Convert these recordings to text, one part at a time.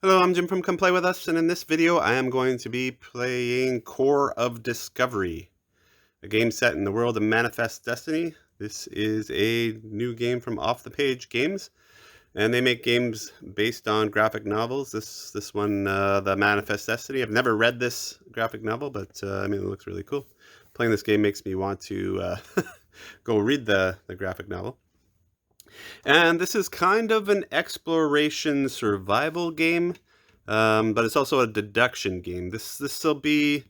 Hello, I'm Jim from Come Play With Us, and in this video I am going to be playing Core of Discovery, a game set in the world of Manifest Destiny. This is a new game from Off the Page Games, and they make games based on graphic novels. This one, the Manifest Destiny. I've never read this graphic novel, but I mean, it looks really cool. Playing this game makes me want to go read the graphic novel. And this is kind of an exploration survival game, but it's also a deduction game. This will be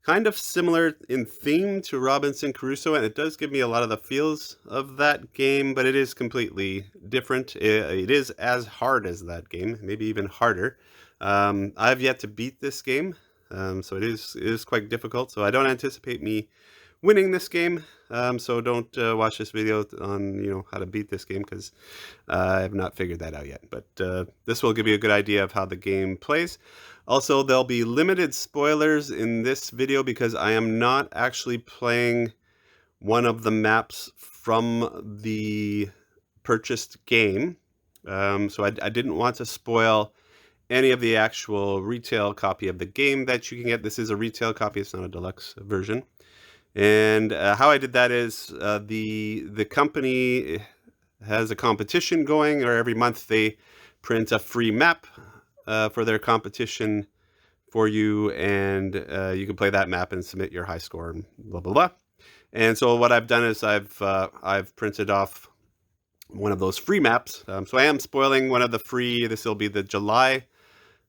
kind of similar in theme to Robinson Crusoe, and it does give me a lot of the feels of that game, but it is completely different. It is as hard as that game, maybe even harder. I've yet to beat this game, so it is quite difficult. So I don't anticipate me winning this game. So don't watch this video on how to beat this game, because I have not figured that out yet. But this will give you a good idea of how the game plays. Also, there'll be limited spoilers in this video because I am not actually playing one of the maps from the purchased game. So I didn't want to spoil any of the actual retail copy of the game that you can get. This is a retail copy, it's not a deluxe version. And how I did that is the company has a competition going, or every month they print a free map for their competition for you, and you can play that map and submit your high score and blah blah blah. And so what I've done is I've printed off one of those free maps. So I am spoiling one of the free. This will be the July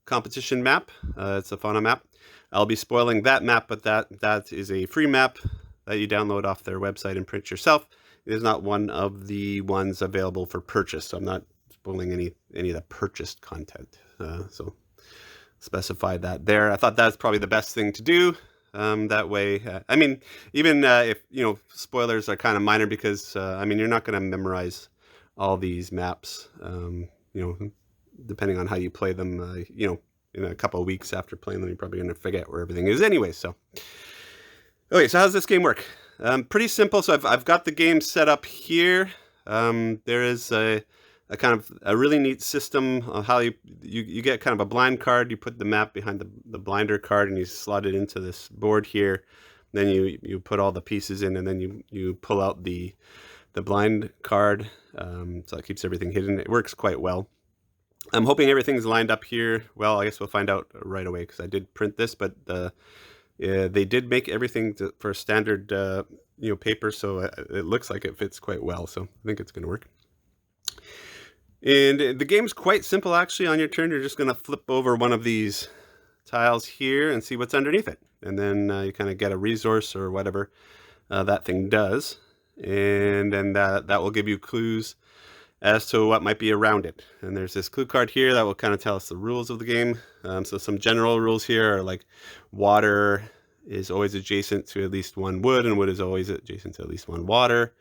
competition map. It's a fauna map. I'll be spoiling that map, but that is a free map that you download off their website and print yourself. It is not one of the ones available for purchase, so I'm not spoiling any of the purchased content. So specify that there. I thought that's probably the best thing to do. That way, I mean, even if spoilers are kind of minor, because I mean, you're not going to memorize all these maps. Depending on how you play them, in a couple of weeks after playing them, you're probably going to forget where everything is anyway. So, okay, so how does this game work? Pretty simple. So I've got the game set up here. There is a kind of a really neat system of how you get kind of a blind card. You put the map behind the blinder card, and you slot it into this board here. Then you put all the pieces in, and then you pull out the blind card. So it keeps everything hidden. It works quite well. I'm hoping everything's lined up here. Well, I guess we'll find out right away, because I did print this, but they did make everything for standard paper, so it looks like it fits quite well. So I think it's going to work. And the game's quite simple, actually. On your turn, you're just going to flip over one of these tiles here and see what's underneath it, and then you kind of get a resource or whatever that thing does, and then that will give you clues as to what might be around it. And there's this clue card here that will kind of tell us the rules of the game. So some general rules here are like water is always adjacent to at least one wood, and wood is always adjacent to at least one water.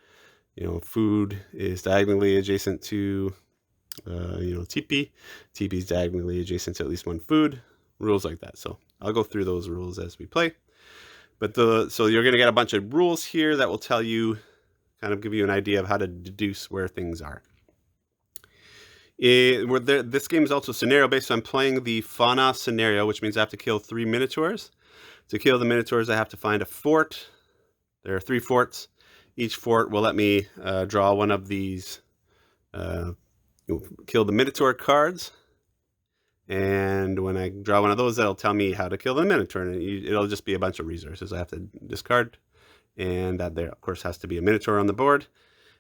Food is diagonally adjacent to teepee. Teepee is diagonally adjacent to at least one food. Rules like that. So I'll go through those rules as we play. But so you're going to get a bunch of rules here that will tell you, kind of give you an idea of how to deduce where things are. This game is also scenario based. So I'm playing the fauna scenario, which means I have to kill 3 minotaurs. To kill the minotaurs, I have to find a fort. There are 3 forts. Each fort will let me draw one of these kill the minotaur cards. And when I draw one of those, that'll tell me how to kill the minotaur. And it'll just be a bunch of resources I have to discard. And that there, of course, has to be a minotaur on the board.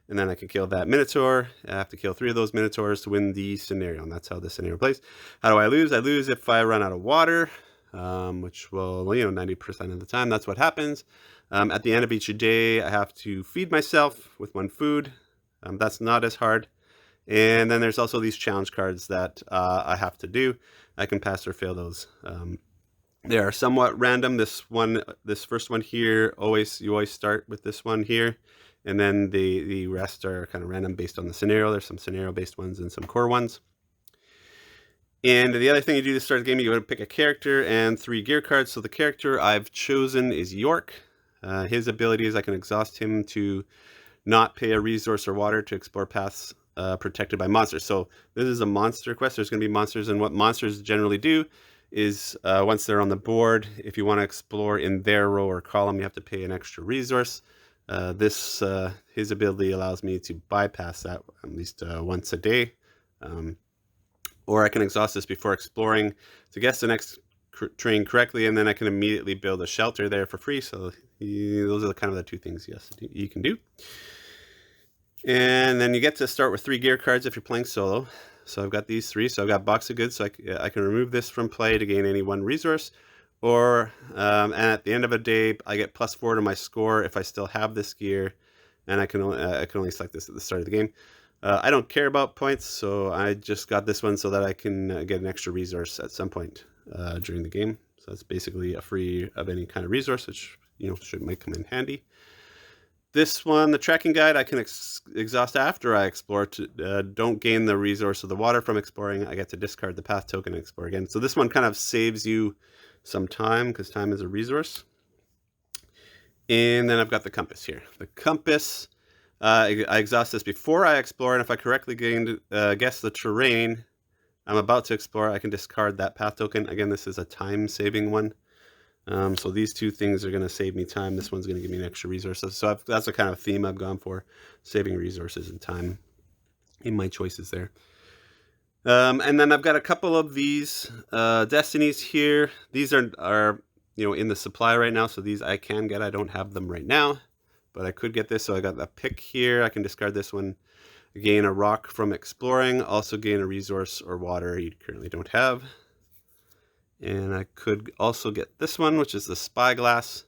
And then I can kill that minotaur. I have to kill 3 of those minotaurs to win the scenario. And that's how the scenario plays. How do I lose? I lose if I run out of water, which will, 90% of the time, that's what happens. At the end of each day, I have to feed myself with 1 food. That's not as hard. And then there's also these challenge cards that I have to do. I can pass or fail those. They are somewhat random. This first one here, you always start with this one here. And then the rest are kind of random based on the scenario. There's some scenario-based ones and some core ones. And the other thing you do to start the game, you go to pick a character and 3 gear cards. So the character I've chosen is York. His ability is I can exhaust him to not pay a resource or water to explore paths protected by monsters. So this is a monster quest. There's going to be monsters, and what monsters generally do is once they're on the board, if you want to explore in their row or column, you have to pay an extra resource. His ability allows me to bypass that at least once a day. Or I can exhaust this before exploring to guess the next terrain correctly, and then I can immediately build a shelter there for free. So those are kind of the two things you can do. And then you get to start with 3 gear cards if you're playing solo. So I've got these 3. So I've got Box of Goods, so I can remove this from play to gain any 1 resource. Or and at the end of a day, I get +4 to my score if I still have this gear, and I can only select this at the start of the game. I don't care about points, so I just got this one so that I can get an extra resource at some point during the game. So that's basically a free of any kind of resource, which might come in handy. This one, the tracking guide, I can exhaust after I explore. Don't gain the resource of the water from exploring. I get to discard the path token and explore again. So this one kind of saves you some time because time is a resource. And then I've got the compass here. The compass, I exhaust this before I explore, and if I correctly guess the terrain I'm about to explore, I can discard that path token. Again, this is a time-saving one. So these 2 things are going to save me time. This one's going to give me an extra resource. So that's the kind of theme I've gone for, saving resources and time in my choices there. And then I've got a couple of these destinies here. These are in the supply right now, so these I can get. I don't have them right now, but I could get this. So I got the pick here. I can discard this one, gain a rock from exploring, also gain a resource or water you currently don't have. And I could also get this one, which is the spyglass.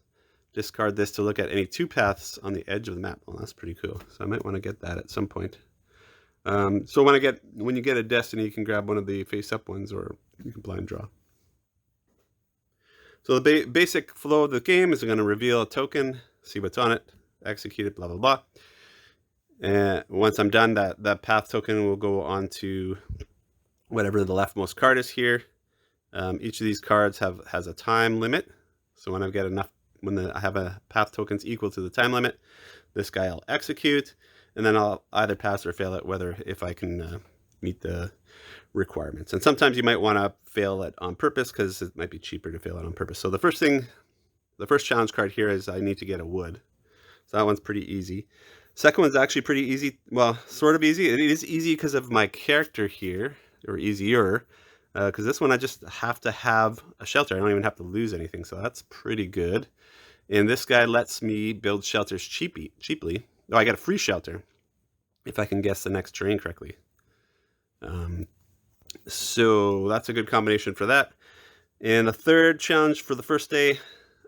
Discard this to look at any 2 paths on the edge of the map. Well, that's pretty cool. So I might want to get that at some point. So when you get a destiny, you can grab one of the face-up ones, or you can blind draw. So the basic flow of the game is going to reveal a token, see what's on it, execute it, blah, blah, blah. And once I'm done, that path token will go on to whatever the leftmost card is here. Each of these cards has a time limit. So when I get enough, I have a path tokens equal to the time limit, this guy I'll execute, and then I'll either pass or fail it, if I can meet the requirements. And sometimes you might want to fail it on purpose because it might be cheaper to fail it on purpose. So the first challenge card here is I need to get a wood. So that one's pretty easy. Second one's actually pretty easy. Well, sort of easy. It is easy because of my character here, or easier. Because this one I just have to have a shelter. I don't even have to lose anything, so that's pretty good. And this guy lets me build shelters cheaply. Oh, I got a free shelter if I can guess the next terrain correctly. So that's a good combination for that. And the third challenge for the first day,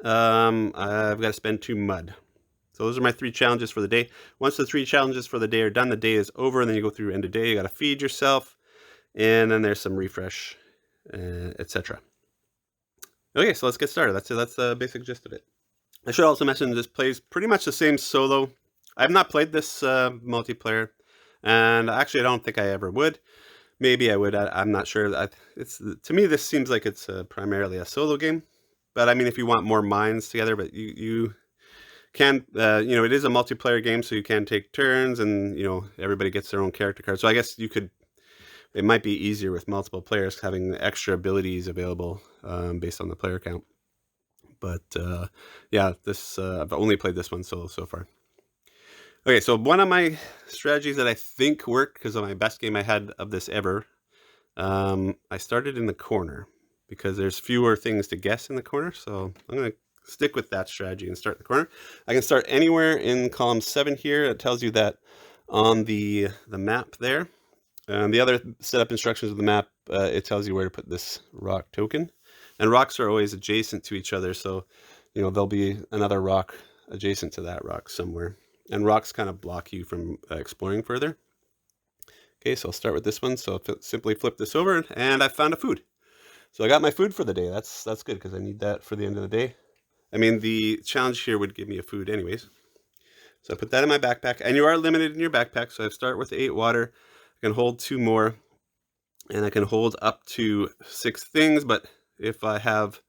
I've got to spend 2 mud. So those are my 3 challenges for the day. Once the 3 challenges for the day are done, the day is over, and then you go through end of day. You got to feed yourself. And then there's some refresh, etc. Okay, so let's get started. That's the basic gist of it. I should also mention this plays pretty much the same solo. I've not played this multiplayer, and actually I don't think I ever would. Maybe I would. I'm not sure. To me, this seems like it's primarily a solo game. But I mean, if you want more minds together, but you can, it is a multiplayer game, so you can take turns, and everybody gets their own character card. So I guess it might be easier with multiple players having extra abilities available based on the player count. But yeah, I've only played this one solo so far. Okay, so one of my strategies that I think worked because of my best game I had of this ever, I started in the corner because there's fewer things to guess in the corner. So I'm going to stick with that strategy and start in the corner. I can start anywhere in column 7 here. It tells you that on the map there. The other setup instructions of the map, it tells you where to put this rock token. And rocks are always adjacent to each other, so there'll be another rock adjacent to that rock somewhere. And rocks kind of block you from exploring further. Okay, so I'll start with this one. So simply flip this over, and I found a food. So I got my food for the day. That's good because I need that for the end of the day. I mean, the challenge here would give me a food anyways. So I put that in my backpack, and you are limited in your backpack. So I start with 8 water. I can hold 2 more, and I can hold up to 6 things. But if I have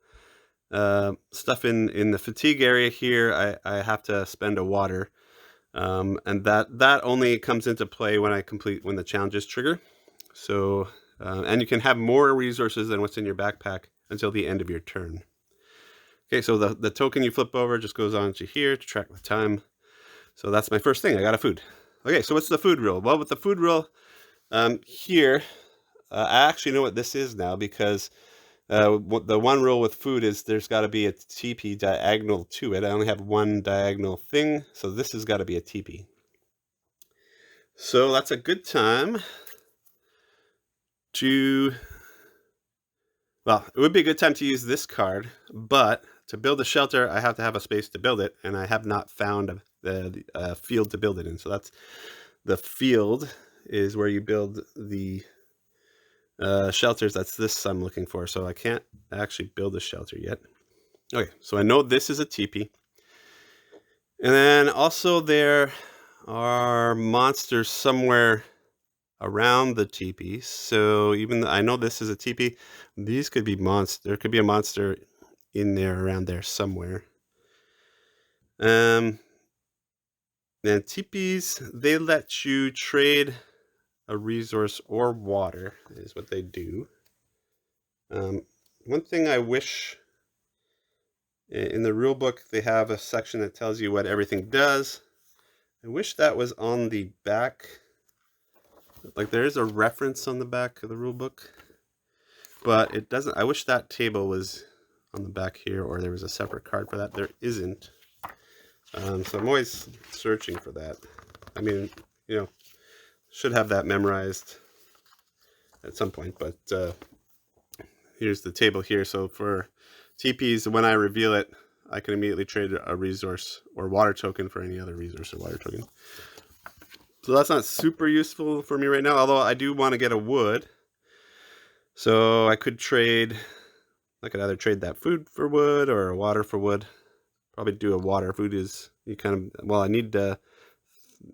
stuff in the fatigue area here, I have to spend a water. And that only comes into play when when the challenges trigger. So, and you can have more resources than what's in your backpack until the end of your turn. Okay, so the token you flip over just goes on to here to track the time. So that's my first thing. I got a food. Okay, so what's the food rule? Well, with the food rule here, I actually know what this is now because the one rule with food is there's got to be a TP diagonal to it. I only have one diagonal thing, so this has got to be a TP. So that's a good time to, well, it would be a good time to use this card, but to build a shelter, I have to have a space to build it, and I have not found the field to build it in. So that's the field is where you build the shelters. That's this I'm looking for, so I can't actually build a shelter yet. Okay, so I know this is a teepee. And then also there are monsters somewhere around the teepee. So even though I know this is a teepee, these could be monster. There could be a monster in there around there somewhere. And teepees, they let you trade a resource or water is what they do. One thing I wish in the rule book, they have a section that tells you what everything does. I wish that was on the back. Like there is a reference on the back of the rule book, but it doesn't. I wish that table was on the back here, or there was a separate card for that. There isn't. So I'm always searching for that. I mean, you know, should have that memorized at some point, but here's the table here. So for TPs, when I reveal it, I can immediately trade a resource or water token for any other resource or water token. So that's not super useful for me right now, although I do want to get a wood. So I could trade, I could either trade that food for wood or a water for wood. Probably do a water. Food is, you kind of, well, I need, you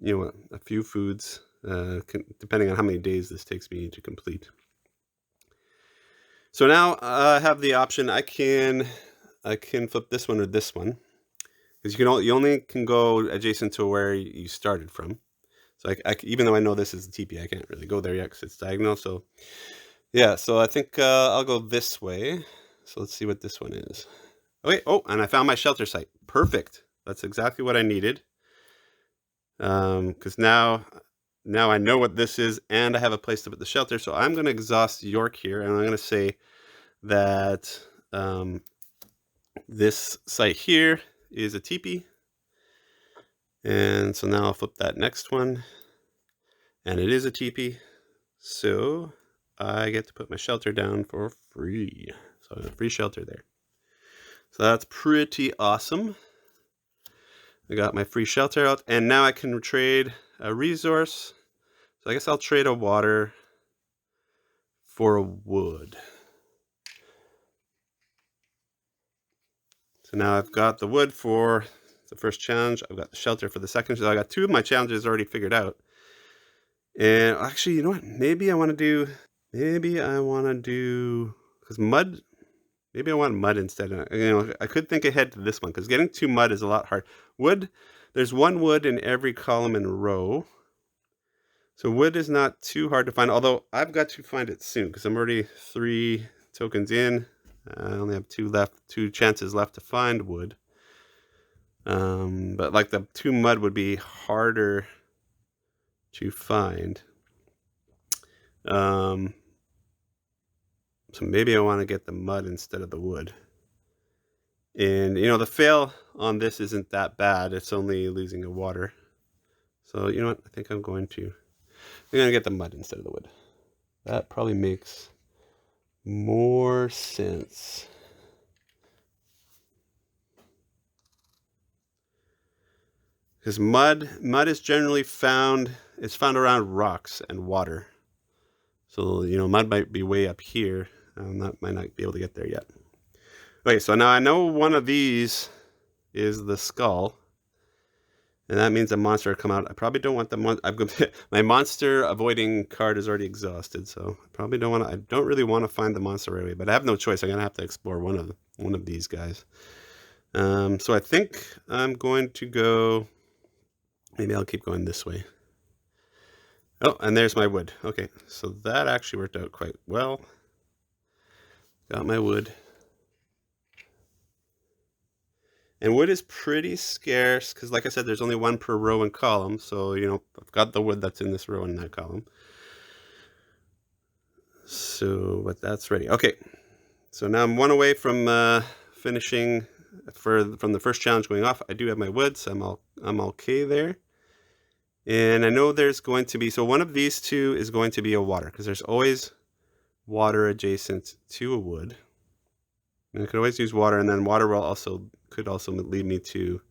know, a few foods, depending on how many days this takes me to complete. So now I have the option. I can flip this one or this one, because you only can go adjacent to where you started from. So even though I know this is the TP, I can't really go there yet because it's diagonal. So yeah, so I think I'll go this way. So let's see what this one is. Okay, oh, and I found my shelter site. Perfect. That's exactly what I needed. Because now I know what this is, and I have a place to put the shelter. So I'm going to exhaust York here, and I'm going to say that this site here is a teepee. And so now I'll flip that next one, and it is a teepee. So I get to put my shelter down for free. So a free shelter there. So that's pretty awesome. I got my free shelter out, and now I can trade a resource. So I guess I'll trade a water for a wood. So now I've got the wood for the first challenge. I've got the shelter for the second. So I got two of my challenges already figured out. And actually, you know what? Maybe I want to do, because mud, maybe I want mud instead. You know, I could think ahead to this one, because getting to mud is a lot hard. Wood, there's one wood in every column and row. So wood is not too hard to find, although I've got to find it soon, because I'm already 3 tokens in. I only have 2 chances left to find wood. But like the 2 mud would be harder to find. So maybe I want to get the mud instead of the wood. And, you know, the fail on this isn't that bad. It's only losing a water. So, you know what? I think I'm going to get the mud instead of the wood. That probably makes more sense. Because mud is generally found around rocks and water. So, you know, mud might be way up here. That might not be able to get there yet. Okay, so now I know one of these is the skull. And that means a monster will come out. I probably don't want my monster avoiding card is already exhausted, so I probably don't want to. I don't really want to find the monster right away, but I have no choice. I'm gonna have to explore one of these guys. So I think I'm going to go Maybe I'll keep going this way. Oh, and there's my wood. Okay, so that actually worked out quite well. Got my wood. And wood is pretty scarce because, like I said, there's only one per row and column. So, you know, I've got the wood that's in this row and that column. So, but that's ready. Okay, so now I'm one away from finishing from the first challenge going off. I do have my wood, so I'm okay there. And I know there's going to be, so one of these two is going to be a water because there's always water adjacent to a wood. And I could always use water, and then water could also lead me to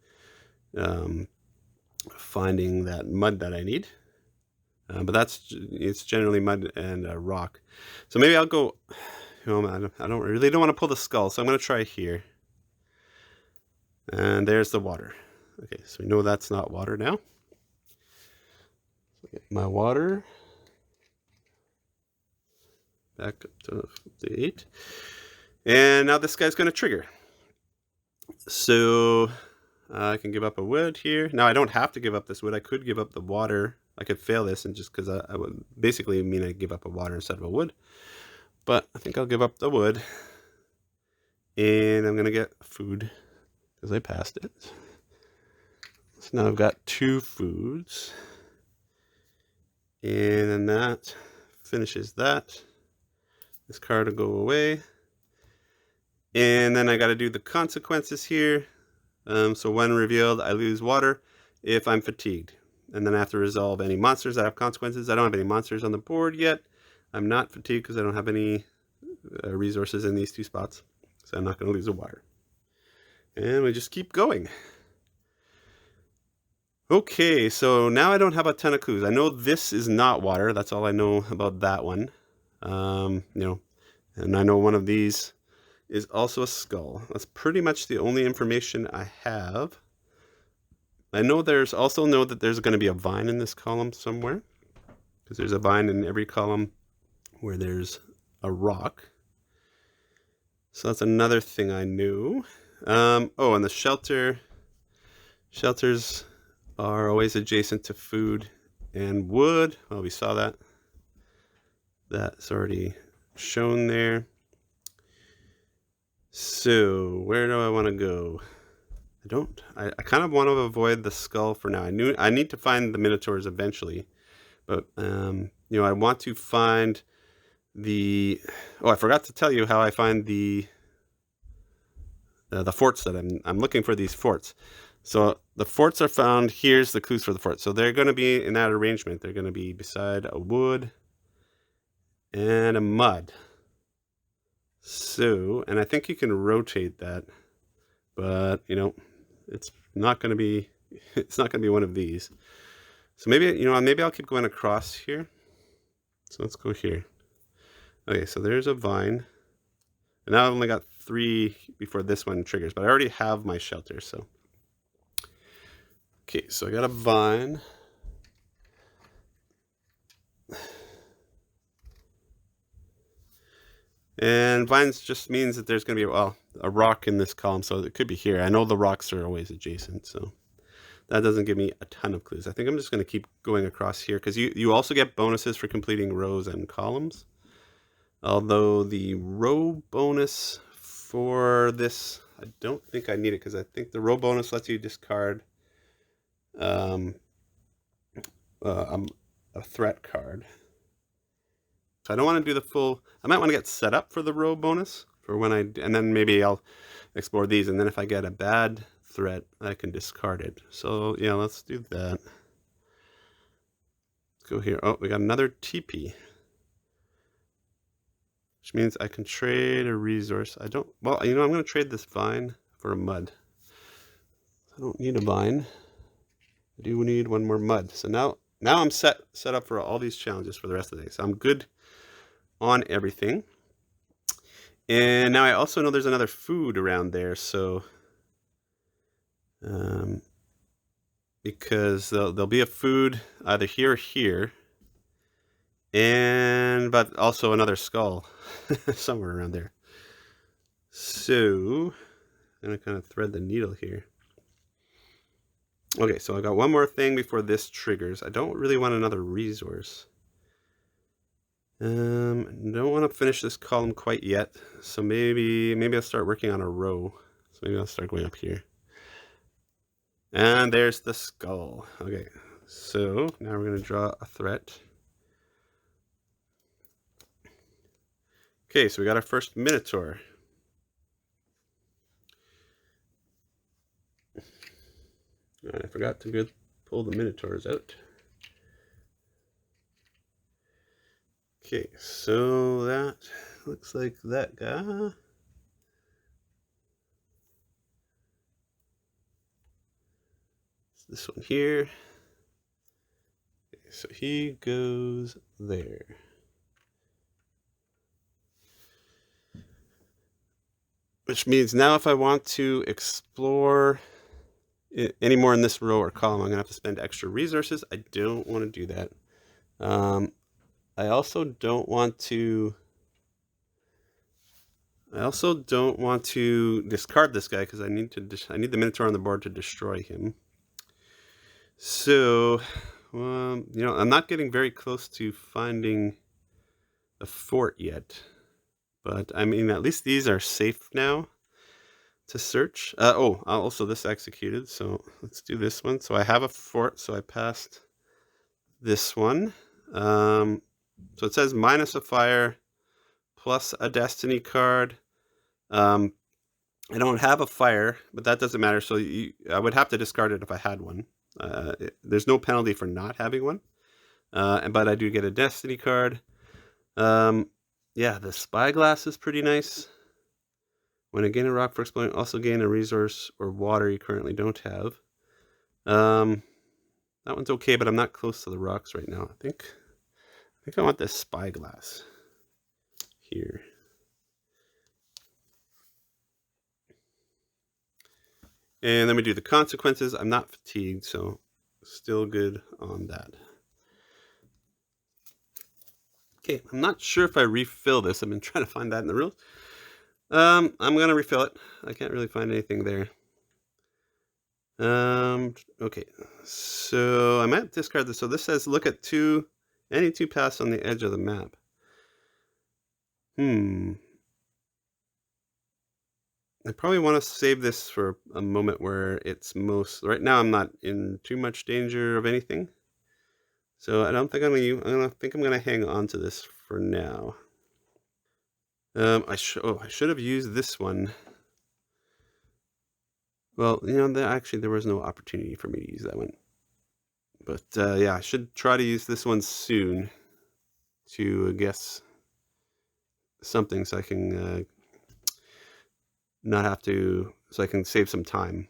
finding that mud that I need. But it's generally mud and rock. So maybe I'll go, you know, I really don't want to pull the skull, so I'm going to try here. And there's the water. Okay, so we know that's not water now. So get my water. Back up to 8. And now this guy's going to trigger. So I can give up a wood here. Now I don't have to give up this wood. I could give up the water. I could fail this, and just because I would basically mean I give up a water instead of a wood. But I think I'll give up the wood. And I'm going to get food because I passed it. So now I've got 2 foods. And then that finishes that. This card will go away. And then I got to do the consequences here. So when revealed, I lose water if I'm fatigued. And then I have to resolve any monsters that have consequences. I don't have any monsters on the board yet. I'm not fatigued because I don't have any resources in these 2 spots. So I'm not going to lose a water. And we just keep going. Okay, so now I don't have a ton of clues. I know this is not water. That's all I know about that one. You know, and I know one of these is also a skull. That's pretty much the only information I have. I know that there's going to be a vine in this column somewhere, because there's a vine in every column where there's a rock. So that's another thing I knew. Oh, and the shelters are always adjacent to food and wood. Well, we saw that. That's already shown there. So where do I want to go? I kind of want to avoid the skull for now. I need to find the minotaurs eventually, but you know, I want to find I forgot to tell you how I find the forts that I'm looking for. These forts. So the forts are found. Here's the clues for the forts. So they're going to be in that arrangement. They're going to be beside a wood and a mud. So, and I think you can rotate that, but you know, it's not going to be one of these. So maybe I'll keep going across here. So let's go here. Okay, so there's a vine. And now I've only got 3 before this one triggers, but I already have my shelter, so. Okay, so I got a vine. And vines just means that there's going to be, well, a rock in this column, so it could be here. I know the rocks are always adjacent, so that doesn't give me a ton of clues. I think I'm just going to keep going across here, because you also get bonuses for completing rows and columns. Although the row bonus for this, I don't think I need it, because I think the row bonus lets you discard a threat card. So I don't want to do the full. I might want to get set up for the row bonus for when and then maybe I'll explore these, and then if I get a bad threat, I can discard it. So yeah, let's do that. Let's go here. Oh, we got another TP, which means I can trade a resource. Well, you know, I'm going to trade this vine for a mud. I don't need a vine. I do need one more mud. So now I'm set up for all these challenges for the rest of the day. So I'm good on everything. And now I also know there's another food around there, so because there'll be a food either here or here, but also another skull somewhere around there. So I'm gonna kind of thread the needle here. Okay, so I got one more thing before this triggers. I don't really want another resource. Don't want to finish this column quite yet, so maybe I'll start working on a row. So maybe I'll start going up here. And there's the skull. Okay, so now we're going to draw a threat. Okay, so we got our first Minotaur. I forgot to go pull the Minotaurs out. Okay, so that looks like that guy. It's this one here. Okay, so he goes there. Which means now if I want to explore any more in this row or column, I'm going to have to spend extra resources. I don't want to do that. I also don't want to discard this guy because I need the Minotaur on the board to destroy him. So, you know, I'm not getting very close to finding a fort yet, but I mean, at least these are safe now to search. Also this executed, so let's do this one. So I have a fort, so I passed this one. So it says minus a fire, plus a destiny card. I don't have a fire, but that doesn't matter. So I would have to discard it if I had one. There's no penalty for not having one. But I do get a destiny card. Yeah, the spyglass is pretty nice. When I gain a rock for exploring, also gain a resource or water you currently don't have. That one's okay, but I'm not close to the rocks right now. I think I want this spyglass here. And then we do the consequences. I'm not fatigued, so still good on that. Okay, I'm not sure if I refill this. I've been trying to find that in the rules. I'm going to refill it. I can't really find anything there. Okay, so I might discard this. So this says look at any two paths on the edge of the map. I probably want to save this for a moment where it's right now I'm not in too much danger of anything. So I don't think I'm going to hang on to this for now. I should have used this one. Well, you know, actually there was no opportunity for me to use that one. But yeah, I should try to use this one soon to guess something so I can so I can save some time.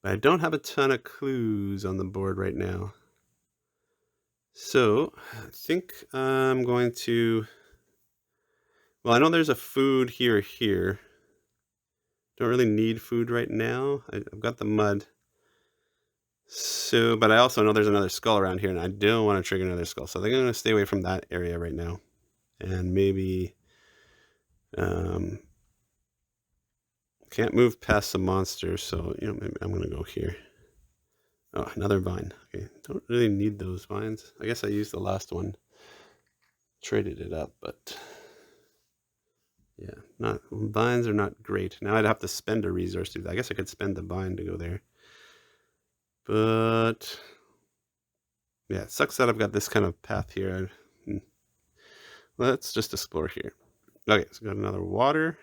But I don't have a ton of clues on the board right now. So I think I'm going to, well, I know there's a food here. Don't really need food right now. I've got the mud. So, but I also know there's another skull around here and I don't want to trigger another skull. So I think I'm going to stay away from that area right now. And maybe, can't move past the monster. So, you know, maybe I'm going to go here. Oh, another vine. Okay, don't really need those vines. I guess I used the last one. Traded it up, but yeah, vines are not great. Now I'd have to spend a resource to do that. I guess I could spend the vine to go there. But yeah, it sucks that I've got this kind of path here. Let's just explore here. Okay, so got another water.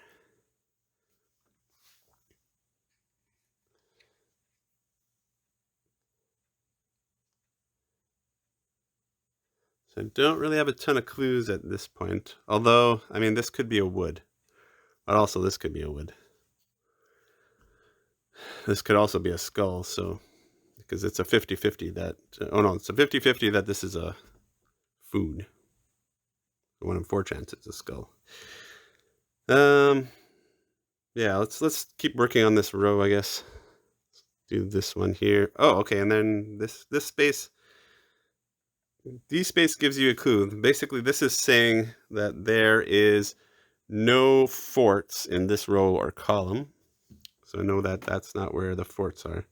So I don't really have a ton of clues at this point. Although, I mean, this could be a wood. But also this could be a wood. This could also be a skull, so, because it's a 50-50 that, it's a 50-50 that this is a food. 1 in 4 chance it's a skull. Yeah, let's keep working on this row, I guess. Let's do this one here. Oh, okay, and then this space, D space gives you a clue. Basically, this is saying that there is no forts in this row or column. So I know that that's not where the forts are.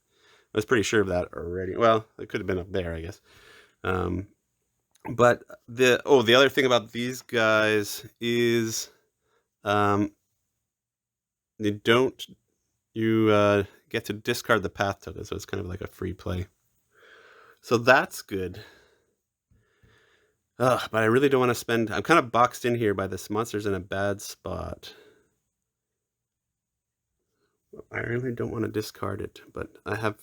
I was pretty sure of that already. Well, it could have been up there, I guess. But the other thing about these guys is you get to discard the path token, so it's kind of like a free play. So that's good. But I really don't want to spend... I'm kind of boxed in here by this. Monster's in a bad spot. I really don't want to discard it, but I have...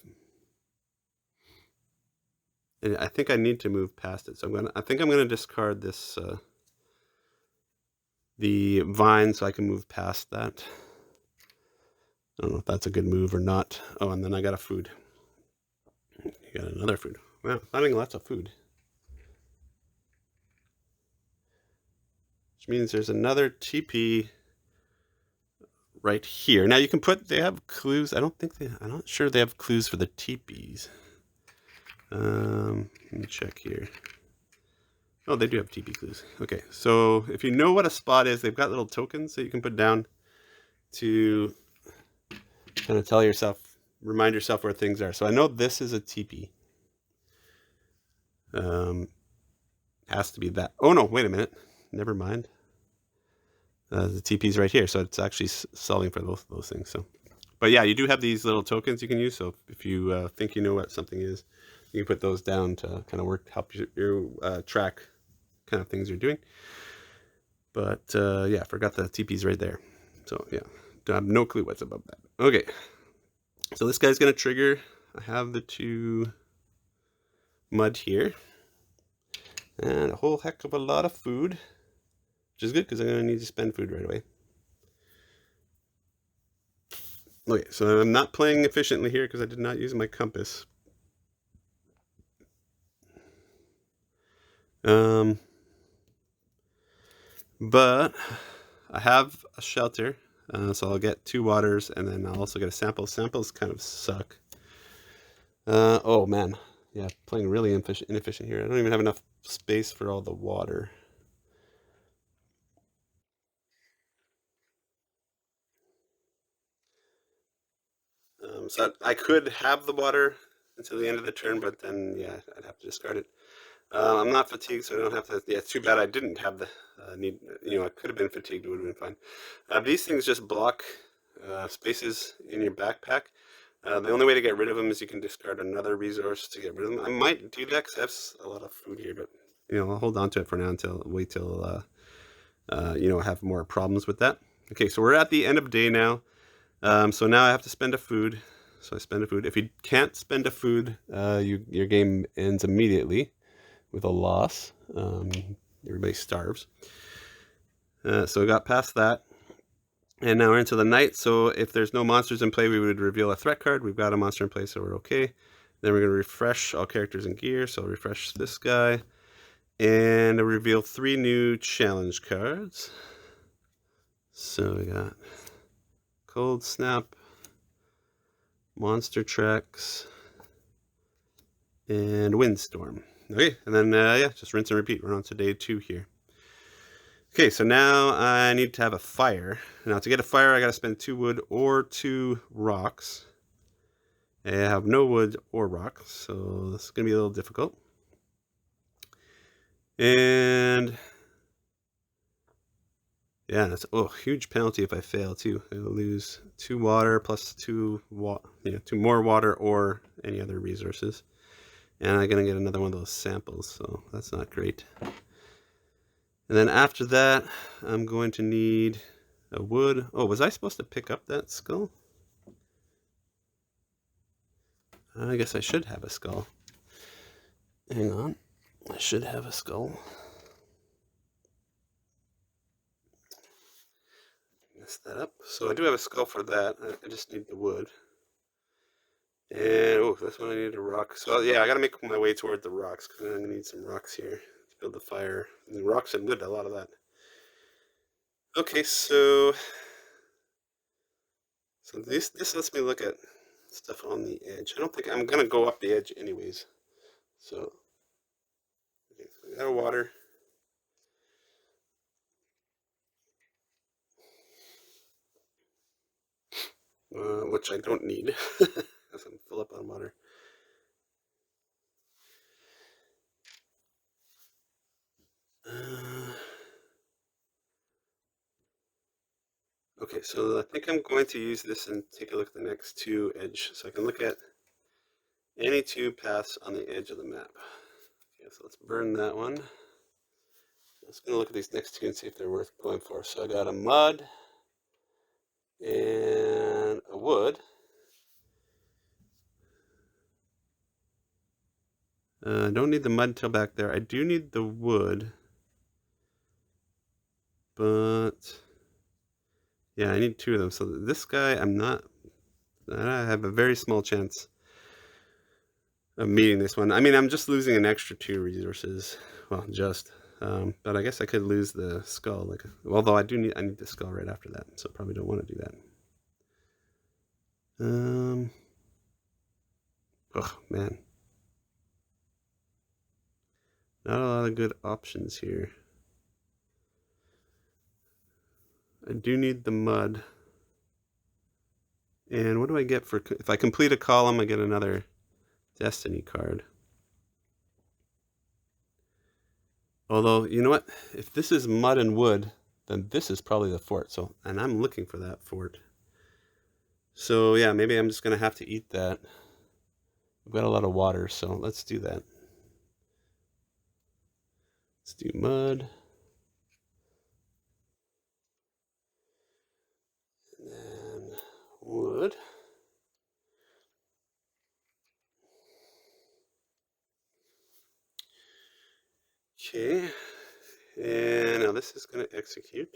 And I think I need to move past it, so I think I'm gonna discard this the vine so I can move past that. I don't know if that's a good move or not. Oh, and then I got a food. You got another food. Wow, finding lots of food. Which means there's another TP right here. Now you can put... They have clues. I'm not sure they have clues for the TPs. Let me check here. Oh, they do have TP clues. Okay, so if you know what a spot is, they've got little tokens that you can put down to kind of tell yourself, remind yourself where things are. So I know this is a TP. Has to be that. Oh no, wait a minute. Never mind. The TP's right here, so it's actually solving for those things. So, but yeah, you do have these little tokens you can use. So if you think you know what something is, you can put those down to kind of help you track kind of things you're doing. But yeah, forgot the TP's right there. So yeah, I have no clue what's above that. Okay, so this guy's gonna trigger. I have the 2 mud here, and a whole heck of a lot of food, which is good because I'm gonna need to spend food right away. Okay, so I'm not playing efficiently here because I did not use my compass. But I have a shelter, so I'll get 2 waters, and then I'll also get a sample. Samples kind of suck. Oh man, yeah, playing really inefficient here. I don't even have enough space for all the water. So I could have the water until the end of the turn, but then yeah, I'd have to discard it. I'm not fatigued, so I don't have to... Yeah, it's too bad I didn't have the need. You know, I could have been fatigued, it would have been fine. These things just block spaces in your backpack. The only way to get rid of them is you can discard another resource to get rid of them. I might do that because I have a lot of food here, but you know, I'll hold on to it for now wait till you know, I have more problems with that. Okay, so we're at the end of day now. So now I have to spend a food. So I spend a food. If you can't spend a food, your game ends immediately with a loss. Everybody starves. So we got past that. And now we're into the night. So if there's no monsters in play, we would reveal a threat card. We've got a monster in play, so we're okay. Then we're going to refresh all characters and gear. So I'll refresh this guy. And I'll reveal 3 new challenge cards. So we got Cold Snap, Monster Tracks, and Windstorm. Okay, and then yeah, just rinse and repeat. We're on to day 2 here. Okay, so now I need to have a fire. Now to get a fire, I gotta spend 2 wood or 2 rocks. I have no wood or rocks, so this is gonna be a little difficult. And yeah, that's huge penalty if I fail too. I'll lose 2 water plus 2 more water or any other resources. And I'm gonna get another one of those samples, so that's not great. And then after that, I'm going to need a wood. Oh, was I supposed to pick up that skull? I guess I should have a skull. Hang on. I should have a skull. Messed that up. So I do have a skull for that. I just need the wood. And, that's when I need a rock. So yeah, I gotta make my way toward the rocks, because I'm gonna need some rocks here to build the fire. And the rocks and wood, a lot of that. Okay, so this lets me look at stuff on the edge. I don't think I'm gonna go up the edge anyways. So, okay, so I got water. Which I don't need. Guess I'm full up on water. Okay, so I think I'm going to use this and take a look at the next two edge, so I can look at any two paths on the edge of the map. Okay, so let's burn that one. I'm just going to look at these next two and see if they're worth going for. So I got a mud and a wood. I don't need the mud till back there. I do need the wood, but yeah, I need two of them. So this guy, I have a very small chance of meeting this one. I mean, I'm just losing an extra 2 resources. Well, but I guess I could lose the skull. Although I need the skull right after that, so probably don't want to do that. Oh man, not a lot of good options here. I do need the mud. And what do I get for if I complete a column? I get another destiny card. Although, you know what? If this is mud and wood, then this is probably the fort. And I'm looking for that fort. So yeah, maybe I'm just gonna have to eat that. I've got a lot of water, so let's do that. Let's do mud. And then wood. Okay. And now this is gonna execute.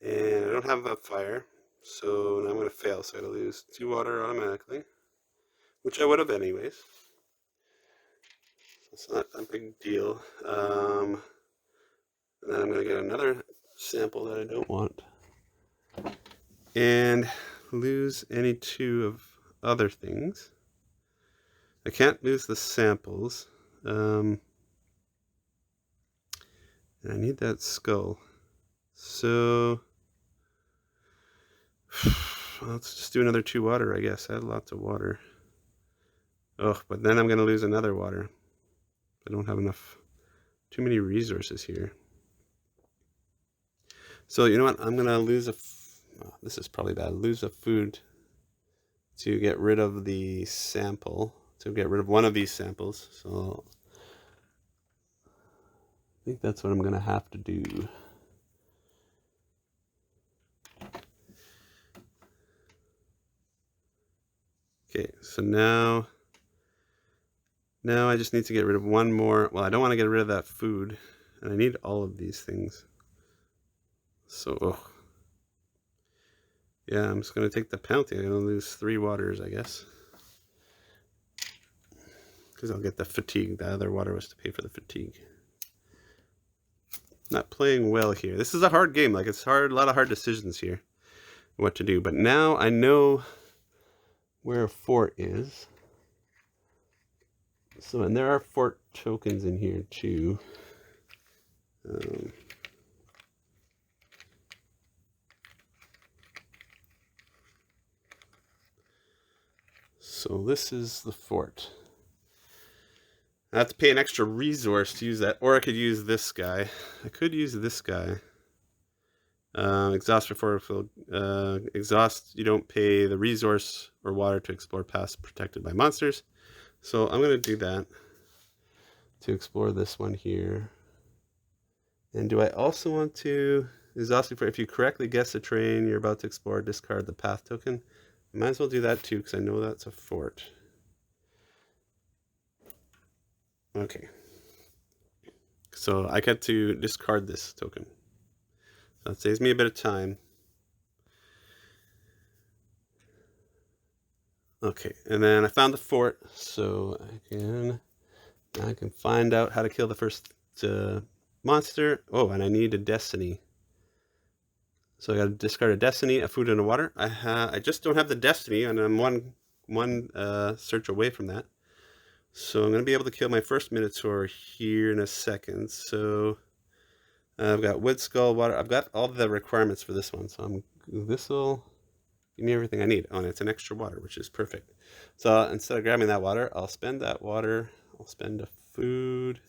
And I don't have a fire, so now I'm going to fail. So I'm going to lose 2 water automatically, which I would have anyways. So it's not a big deal. And then I'm going to get another sample that I don't want. And lose any 2 of other things. I can't lose the samples. And I need that skull. So let's just do another 2 water, I guess. I had lots of water. Oh, but then I'm going to lose another water. I don't have too many resources here. So you know what? I'm going to lose this is probably bad. Lose a food to get rid of the sample, to get rid of one of these samples. So I think that's what I'm going to have to do. Okay, so now I just need to get rid of one more. Well, I don't want to get rid of that food, and I need all of these things. So, yeah, I'm just going to take the penalty. I'm going to lose 3 waters, I guess. Because I'll get the fatigue. The other water was to pay for the fatigue. Not playing well here. This is a hard game. Like, it's hard, a lot of hard decisions here. What to do. But now I know where a fort is. So, and there are fort tokens in here too. So this is the fort. I have to pay an extra resource to use that, or I could use this guy. I could use this guy. Exhaust before filled. Exhaust, you don't pay the resource or water to explore paths protected by monsters. So I'm going to do that to explore this one here. And do I also want to exhaust before, if you correctly guess the terrain you're about to explore, discard the path token. I might as well do that too, because I know that's a fort. Okay. So I get to discard this token. That saves me a bit of time. Okay, and then I found the fort, so I can find out how to kill the first monster. Oh, and I need a destiny. So I got to discard a destiny, a food, and a water. I just don't have the destiny, and I'm one search away from that. So I'm going to be able to kill my first Minotaur here in a second. So I've got wood, skull, water. I've got all the requirements for this one, so I'm this will give me everything I need. Oh, and it's an extra water, which is perfect. So instead of grabbing that water, I'll spend that water. I'll spend a food.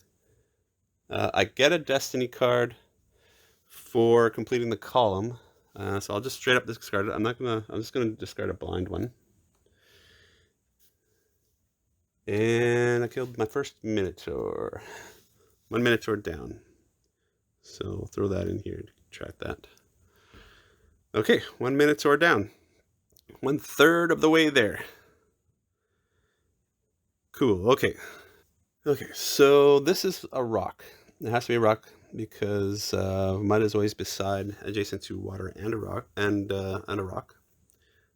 I get a destiny card for completing the column. So I'll just straight up discard it. I'm just gonna discard a blind one. And I killed my first Minotaur. One Minotaur down. So I'll throw that in here to track that. Okay, 1 Minotaur down. 1/3 of the way there. Cool, okay. Okay, so this is a rock. It has to be a rock because mud is always adjacent to water and a rock and a rock.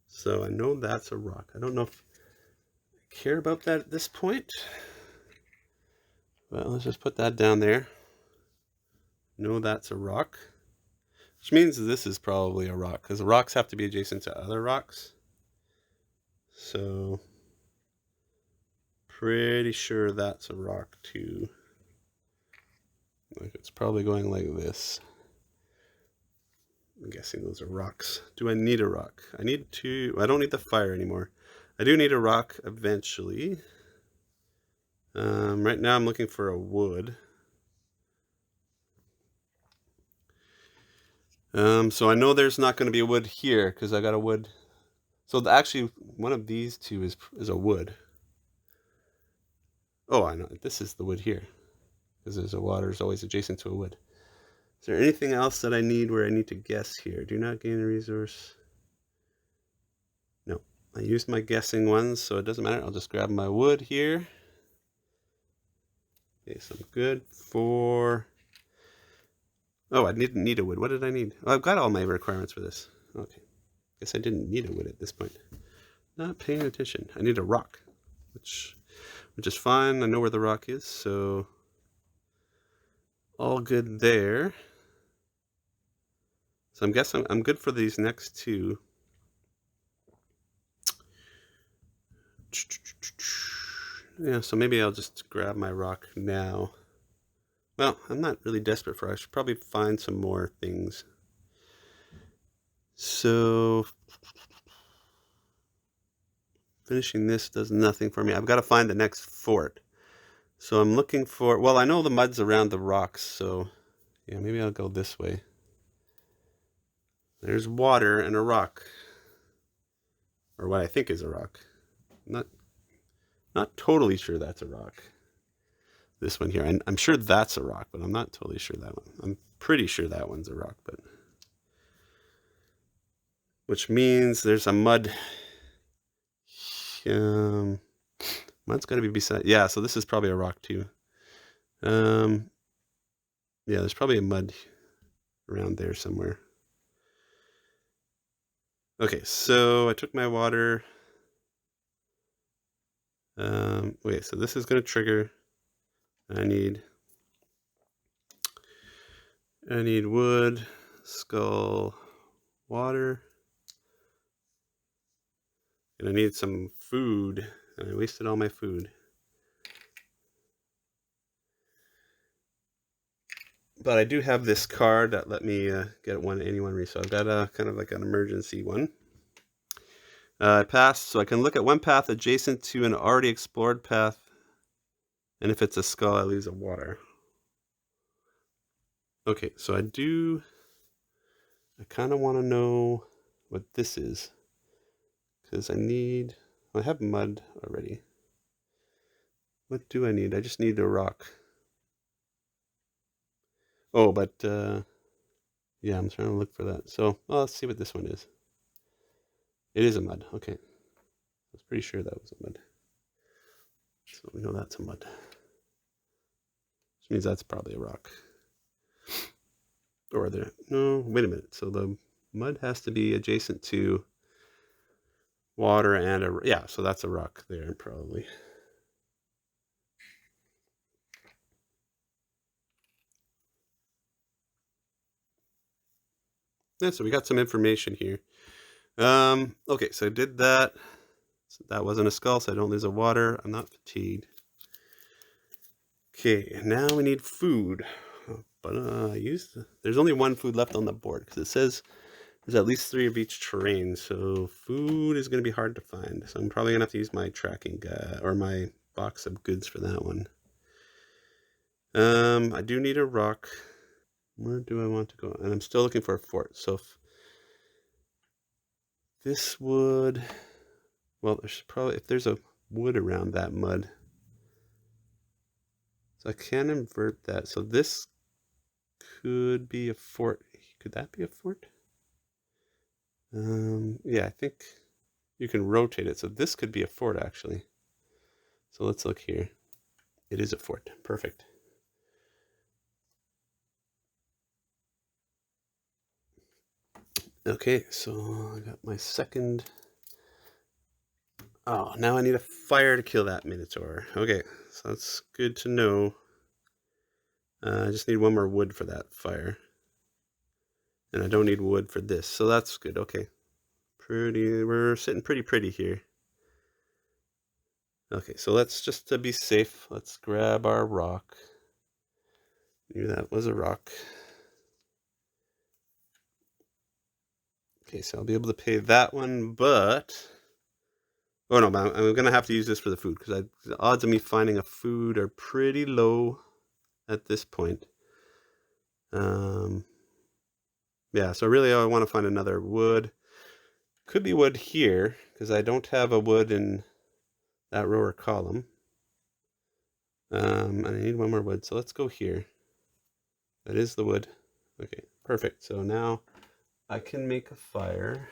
So I know that's a rock. I don't know if I care about that at this point. Well, let's just put that down there. No, that's a rock. Which means this is probably a rock because the rocks have to be adjacent to other rocks. So pretty sure that's a rock too. Like it's probably going like this. I'm guessing those are rocks. Do I need a rock? I don't need the fire anymore. I do need a rock eventually. Right now I'm looking for a wood. So I know there's not going to be a wood here because I got a wood. So actually one of these two is a wood. Oh, I know. This is the wood here because there's a water is always adjacent to a wood. Is there anything else that I need where I need to guess here? Do not gain a resource. No, I used my guessing ones, so it doesn't matter. I'll just grab my wood here. Okay, so I'm good for... Oh, I didn't need a wood. What did I need? Oh, I've got all my requirements for this. Okay. Guess I didn't need a wood at this point. Not paying attention. I need a rock, which is fine. I know where the rock is, so all good there. So I'm guessing I'm good for these next two. Yeah, so maybe I'll just grab my rock now. Well, I'm not really desperate for it. I should probably find some more things. So finishing this does nothing for me. I've got to find the next fort. So I'm looking for, well, I know the mud's around the rocks, so yeah, maybe I'll go this way. There's water and a rock. Or what I think is a rock. Not totally sure that's a rock. This one here. I'm sure that's a rock, but I'm not totally sure that one. I'm pretty sure that one's a rock, but... Which means there's a mud... mud's got to be beside... Yeah, so this is probably a rock too. Yeah, there's probably a mud around there somewhere. Okay, so I took my water. Wait, so this is going to trigger. I need wood, skull, water. And I need some food. And I wasted all my food. But I do have this card that let me get any one resource. I've got a kind of like an emergency one. I passed, so I can look at one path adjacent to an already explored path. And if it's a skull, I lose a water. Okay, so I kind of want to know what this is. Because I have mud already. What do I need? I just need a rock. Oh, but yeah, I'm trying to look for that. So, well, let's see what this one is. It is a mud. Okay. I was pretty sure that was a mud. So we know that's a mud. Which means that's probably a rock. Or no, wait a minute. So the mud has to be adjacent to water and yeah, so that's a rock there probably. Yeah, so we got some information here. Okay, so I did that. So that wasn't a skull, so I don't lose a water. I'm not fatigued. Okay, now we need food. But there's only one food left on the board because it says There's at least 3 of each terrain, so food is going to be hard to find. So I'm probably going to have to use my tracking guy, or my box of goods for that one. I do need a rock. Where do I want to go? And I'm still looking for a fort. So if this would, well, there's probably, if there's a wood around that mud. So I can invert that. So this could be a fort. Could that be a fort? Yeah, I think you can rotate it. So this could be a fort, actually. So let's look here. It is a fort. Perfect. Okay, so I got my second. Oh, now I need a fire to kill that Minotaur. Okay, so that's good to know. I just need one more wood for that fire. And I don't need wood for this, so that's good. Okay. We're sitting pretty here. Okay, so let's just to be safe, let's grab our rock. Knew that was a rock. Okay, so I'll be able to pay that one, but oh no, I'm gonna have to use this for the food because the odds of me finding a food are pretty low at this point. Yeah, so really I want to find another wood. Could be wood here because I don't have a wood in that row or column. And I need one more wood, so let's go here. That is the wood. Okay, perfect. So now I can make a fire,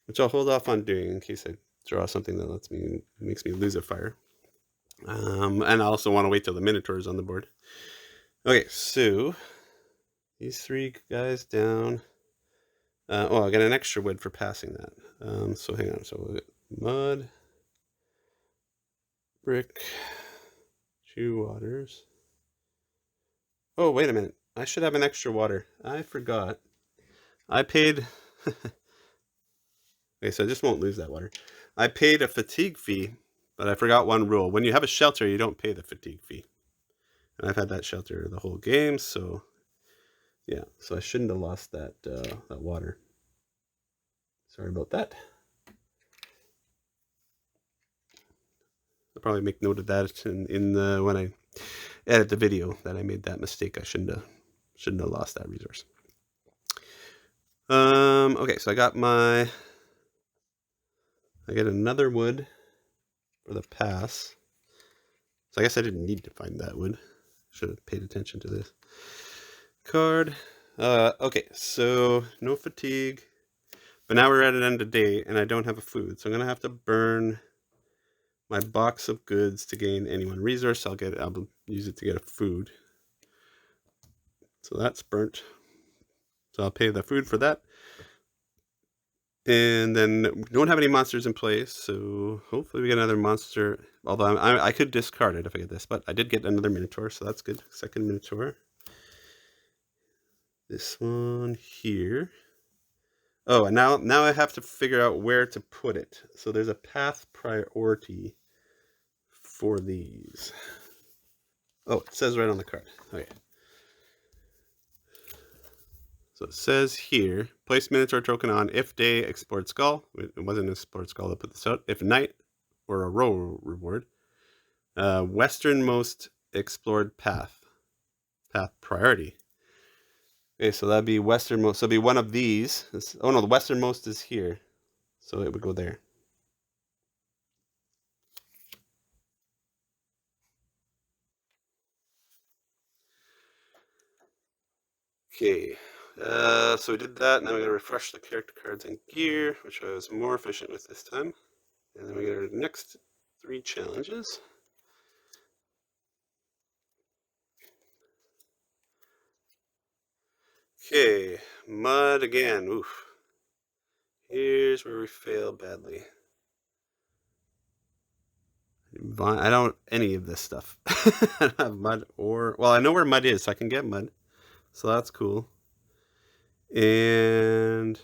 which I'll hold off on doing in case I draw something that makes me lose a fire. And I also want to wait till the Minotaur is on the board. Okay, so these 3 guys down. Oh, I got an extra wood for passing that. So hang on. So we'll get mud, brick, 2 waters. Oh, wait a minute. I should have an extra water. I forgot. I paid. Okay, so I just won't lose that water. I paid a fatigue fee, but I forgot one rule. When you have a shelter, you don't pay the fatigue fee. And I've had that shelter the whole game, so yeah. So I shouldn't have lost that water. Sorry about that. I'll probably make note of that in the when I edit the video that I made that mistake. I shouldn't have lost that resource. Okay, so I get another wood for the pass. So I guess I didn't need to find that wood. Should have paid attention to this card. Okay, so no fatigue. But now we're at an end of day and I don't have a food. So I'm gonna have to burn my box of goods to gain any one resource. I'll use it to get a food. So that's burnt. So I'll pay the food for that. And then we don't have any monsters in place, so hopefully we get another monster. Although I could discard it if I get this, but I did get another Minotaur, so that's good. Second Minotaur. This one here. Oh, and now I have to figure out where to put it. So there's a path priority for these. Oh, it says right on the card. Okay. So it says here, place Minotaur token on if day, explored skull. It wasn't an explored skull that put this out. If night, or a row reward. Westernmost explored path priority. Okay, so that'd be westernmost. So it'd be one of these. Oh no, the westernmost is here. So it would go there. Okay, so we did that. Now we gotta refresh the character cards and gear, which I was more efficient with this time. And then we get our next 3 challenges. Okay, mud again. Oof. Here's where we fail badly. I don't any of this stuff. I don't have mud or, well, I know where mud is, so I can get mud. So that's cool. And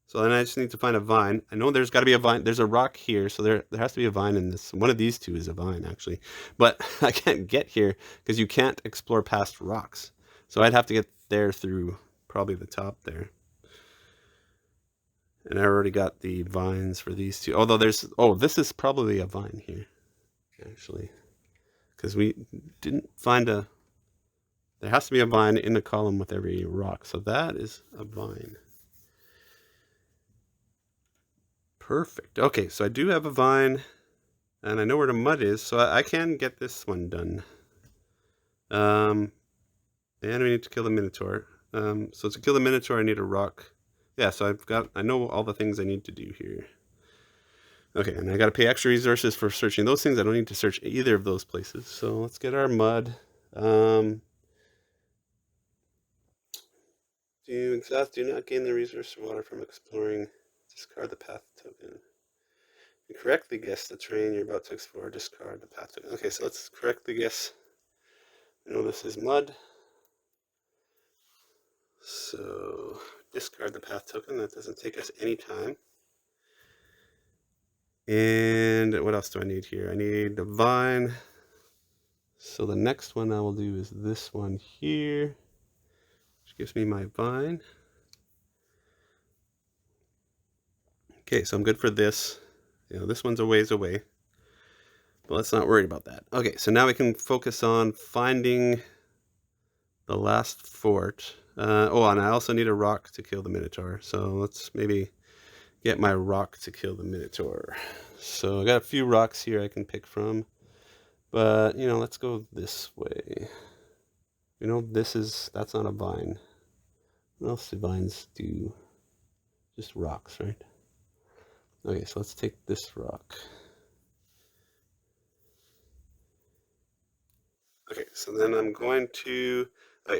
so then I just need to find a vine. I know there's got to be a vine. There's a rock here, so there has to be a vine in this. One of these 2 is a vine, actually. But I can't get here because you can't explore past rocks. So I'd have to get there through probably the top there. And I already got the vines for these two. Although this is probably a vine here, actually. Because we didn't find there has to be a vine in the column with every rock. So that is a vine. Perfect. Okay, so I do have a vine, and I know where the mud is, so I can get this one done. And we need to kill the Minotaur. So to kill the Minotaur, I need a rock. Yeah, so I know all the things I need to do here. Okay, and I got to pay extra resources for searching those things. I don't need to search either of those places. So let's get our mud. Do not gain the resource water from exploring. Discard the path token. You correctly guess the terrain you're about to explore. Discard the path token. Okay, so let's correctly guess. I know this is mud. So discard the path token. That doesn't take us any time. And what else do I need here? I need the vine. So the next one I will do is this one here, which gives me my vine. Okay, so I'm good for this. This one's a ways away, but let's not worry about that. Okay, so now we can focus on finding the last fort. And I also need a rock to kill the Minotaur. So let's maybe get my rock to kill the Minotaur. So I got a few rocks here I can pick from, but let's go this way. That's not a vine. What else do vines do? Just rocks, right? Okay, so let's take this rock. Okay, so then I'm going to,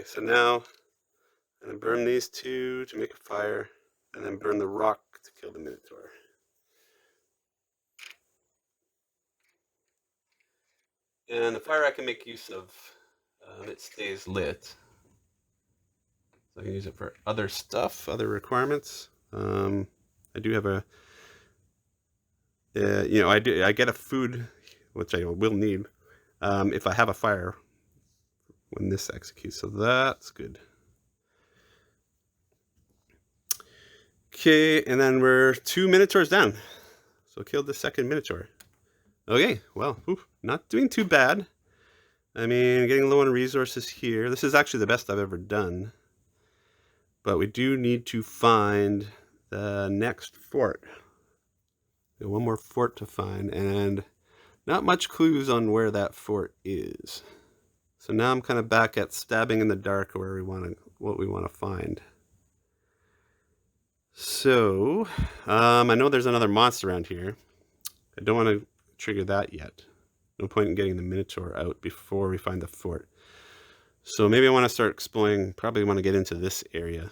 so now I'm going to burn these two to make a fire, and then burn the rock to kill the Minotaur. And the fire I can make use of, it stays lit. So I can use it for other stuff, other requirements. I do have I get a food, which I will need, if I have a fire when this executes. So that's good. Okay, and then we're 2 Minotaurs down. So killed the second Minotaur. Okay, well, not doing too bad. I mean, getting low on resources here. This is actually the best I've ever done. But we do need to find the next fort. One more fort to find, and not much clues on where that fort is. So now I'm kind of back at stabbing in the dark where what we want to find. So, I know there's another monster around here. I don't want to trigger that yet. No point in getting the Minotaur out before we find the fort. So maybe I want to start exploring, probably want to get into this area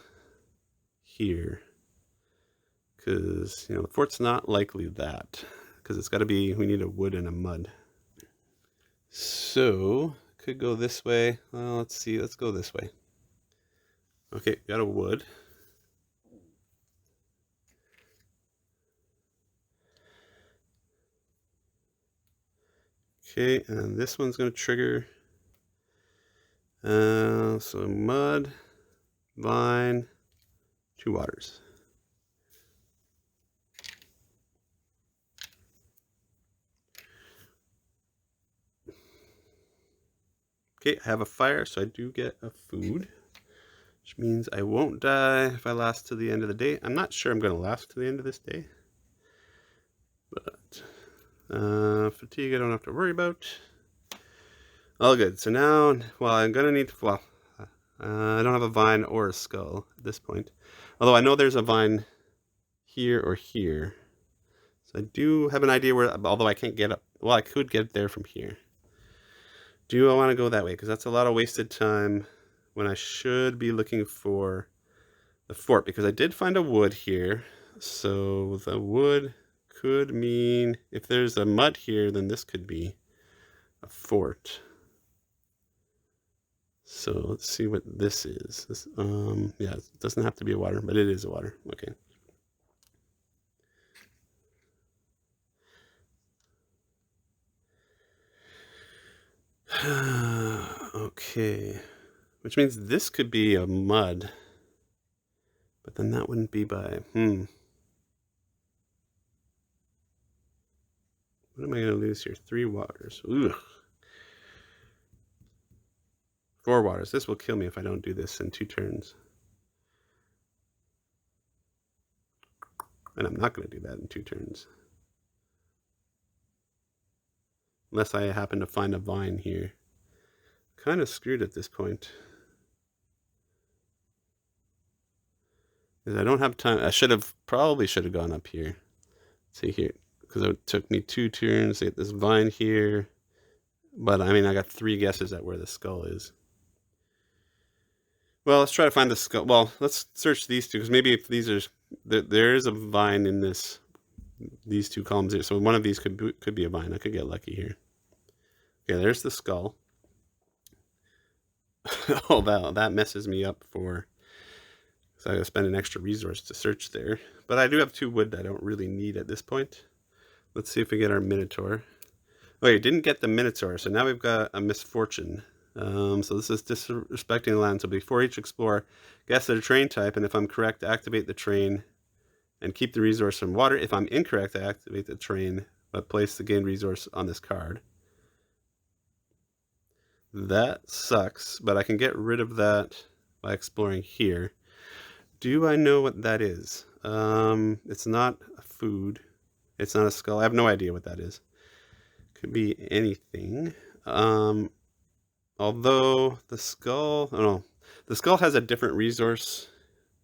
here. Because, the fort's not likely that. Because it's got to be, we need a wood and a mud. So, could go this way. Well, let's see, let's go this way. Okay, got a wood. Okay, and this one's going to trigger. So mud, vine, 2 waters. Okay, I have a fire, so I do get a food, which means I won't die if I last to the end of the day. I'm not sure I'm going to last to the end of this day, but fatigue I don't have to worry about. All good. So now, I'm going to need, I don't have a vine or a skull at this point. Although I know there's a vine here or here. So I do have an idea where, although I can't get up. Well, I could get there from here. Do I want to go that way? Because that's a lot of wasted time when I should be looking for the fort. Because I did find a wood here. So the wood could mean, if there's a mud here, then this could be a fort. So let's see what this is. This, yeah, it doesn't have to be a water, but it is a water. Okay. Okay, which means this could be a mud. But then that wouldn't be by, What am I going to lose here? 3 waters. Ugh. 4 waters. This will kill me if I don't do this in 2 turns. And I'm not going to do that in 2 turns. Unless I happen to find a vine here. Kind of screwed at this point. Because I don't have time. I probably should have gone up here. See here. Because it took me 2 turns to get this vine here. But I mean, I got 3 guesses at where the skull is. Well, let's try to find the skull. Well, let's search these 2, because maybe if these are, there is a vine in these 2 columns here. So one of these could be a vine. I could get lucky here. Okay, there's the skull. Oh, that messes me up for. So I gotta spend an extra resource to search there. But I do have 2 wood that I don't really need at this point. Let's see if we get our Minotaur. Oh, you didn't get the Minotaur, so now we've got a misfortune. So this is disrespecting the land. So before each explorer, guess their terrain type, and if I'm correct, activate the terrain and keep the resource from water. If I'm incorrect, I activate the terrain, but place the gained resource on this card. That sucks, but I can get rid of that by exploring here. Do I know what that is? It's not a food. It's not a skull. I have no idea what that is. Could be anything. Although the skull, oh no, the skull has a different resource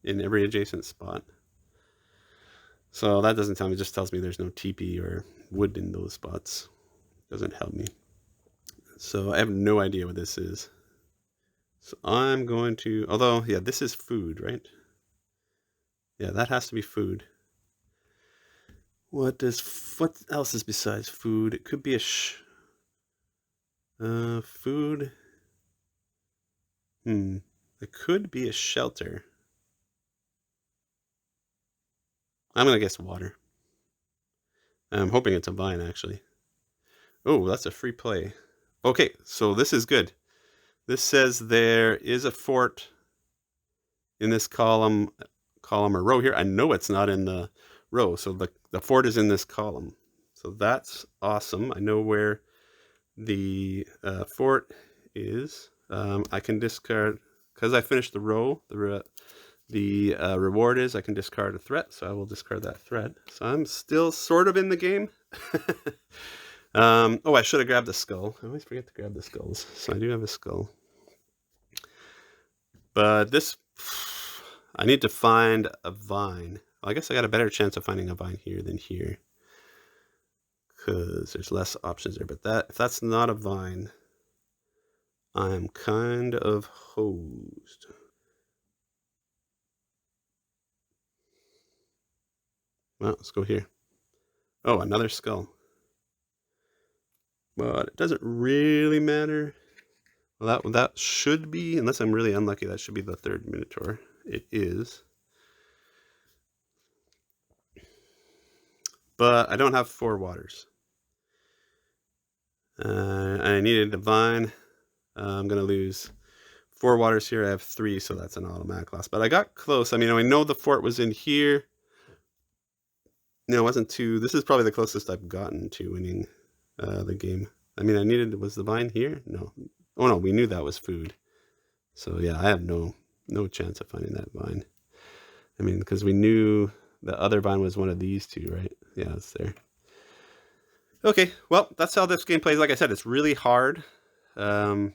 in every adjacent spot. So that doesn't tell me, it just tells me there's no TP or wood in those spots. Doesn't help me. So I have no idea what this is. So I'm going to, although, yeah, this is food, right? Yeah, that has to be food. What else is besides food? It could be a food. It could be a shelter. I'm gonna guess water. I'm hoping it's a vine, actually. Oh, that's a free play. Okay, so this is good. This says there is a fort in this column or row here. I know it's not in the row, so the fort is in this column. So that's awesome. I know where the fort is. I can discard, because I finished the row, the reward is I can discard a threat, so I will discard that threat. So I'm still sort of in the game. Oh, I should have grabbed the skull. I always forget to grab the skulls. So I do have a skull. But this, I need to find a vine. Well, I guess I got a better chance of finding a vine here than here, because there's less options there. But if that's not a vine, I'm kind of hosed. Well, let's go here. Oh, another skull. But it doesn't really matter. Well, that should be, unless I'm really unlucky, that should be the 3rd Minotaur. It is. But I don't have 4 waters. I needed a vine. I'm going to lose 4 waters here. I have 3, so that's an automatic loss. But I got close. I mean, I know the fort was in here. No, it wasn't 2. This is probably the closest I've gotten to winning the game. I mean, was the vine here? No. Oh no, we knew that was food. So yeah, I have no chance of finding that vine. I mean, because we knew the other vine was one of these 2, right? Yeah, it's there. Okay, well, that's how this game plays. Like I said, it's really hard. I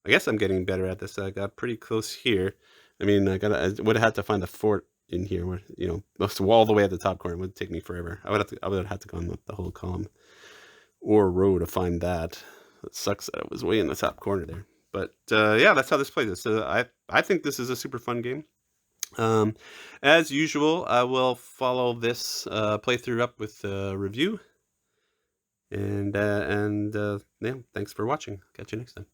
guess I'm getting better at this. I got pretty close here. I mean, I would have had to find the fort in here, where, you know, all the way at the top corner. It would take me forever. I would have had to go on the whole column or row to find that. It sucks that it was way in the top corner there. But yeah, that's how this plays. So I think this is a super fun game. As usual, I will follow this playthrough up with a review. And yeah, thanks for watching. Catch you next time.